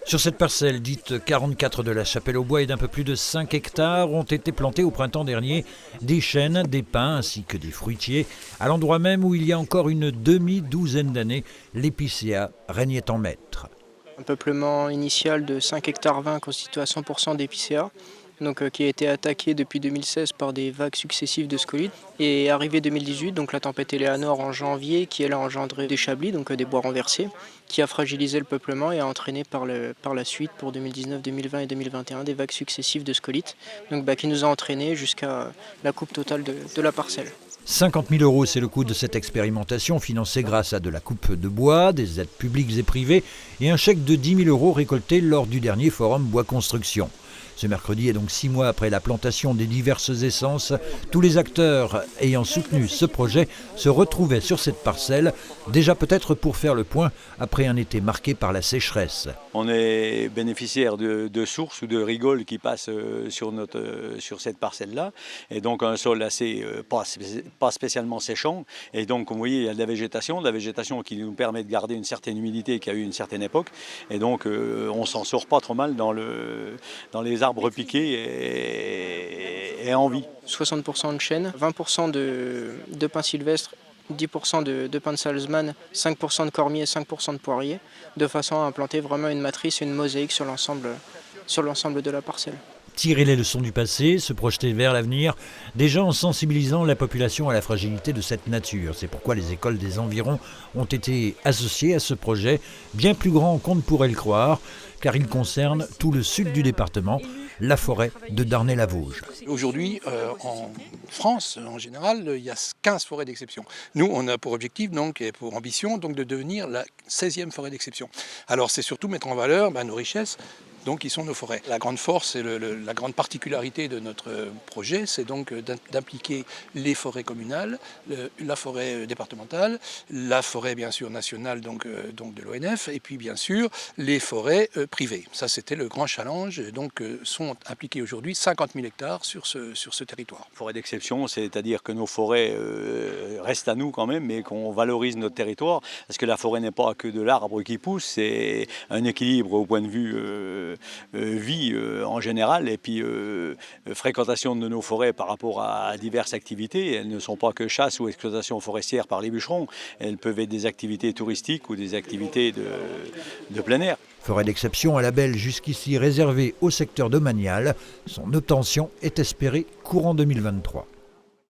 Sur cette parcelle dite 44 de la Chapelle-aux-Bois et d'un peu plus de 5 hectares ont été plantés au printemps dernier des chênes, des pins ainsi que des fruitiers, à l'endroit même où il y a encore une demi-douzaine d'années, l'épicéa régnait en maître. Un peuplement initial de 5 hectares 20 constitué à 100% d'épicéa, qui a été attaqué depuis 2016 par des vagues successives de scolytes. Et arrivé 2018, donc la tempête Eleanor en janvier, qui elle a engendré des chablis, des bois renversés, qui a fragilisé le peuplement et a entraîné par la suite pour 2019, 2020 et 2021 des vagues successives de scolytes, qui nous a entraîné jusqu'à la coupe totale de la parcelle. 50 000 €, c'est le coût de cette expérimentation financée grâce à de la coupe de bois, des aides publiques et privées et un chèque de 10 000 € récolté lors du dernier forum Bois Construction. Ce mercredi est donc 6 mois après la plantation des diverses essences. Tous les acteurs ayant soutenu ce projet se retrouvaient sur cette parcelle, déjà peut-être pour faire le point après un été marqué par la sécheresse. On est bénéficiaire de sources ou de rigoles qui passent sur cette parcelle-là, et donc un sol assez pas spécialement séchant. Et donc, comme vous voyez, il y a de la végétation qui nous permet de garder une certaine humidité qu'il y a eu une certaine époque. Et donc, on s'en sort pas trop mal dans les arbres piqués et en vie. 60% de chênes, 20% de pins sylvestres, 10% de pins de Salzmann, 5% de cormier, 5% de poirier, de façon à implanter vraiment une matrice, une mosaïque sur l'ensemble de la parcelle. Tirer les leçons du passé, se projeter vers l'avenir, déjà en sensibilisant la population à la fragilité de cette nature. C'est pourquoi les écoles des environs ont été associées à ce projet, bien plus grand qu'on ne pourrait le croire, car il concerne tout le sud du département, la forêt de Darney-la-Vosges. Aujourd'hui, en France, en général, il y a 15 forêts d'exception. Nous, on a pour objectif et pour ambition de devenir la 16e forêt d'exception. Alors, c'est surtout mettre en valeur nos richesses, qui sont nos forêts. La grande force et la grande particularité de notre projet, c'est donc d'impliquer les forêts communales, la forêt départementale, la forêt bien sûr nationale donc de l'ONF, et puis bien sûr les forêts privées. Ça, c'était le grand challenge. Donc sont impliqués aujourd'hui 50 000 hectares sur ce territoire. Forêt d'exception, c'est-à-dire que nos forêts restent à nous quand même, mais qu'on valorise notre territoire, parce que la forêt n'est pas que de l'arbre qui pousse, c'est un équilibre au point de vue vie en général, et puis fréquentation de nos forêts par rapport à diverses activités. Elles ne sont pas que chasse ou exploitation forestière par les bûcherons, elles peuvent être des activités touristiques ou des activités de plein air. Forêt d'exception à label jusqu'ici réservé au secteur domanial, son obtention est espérée courant 2023.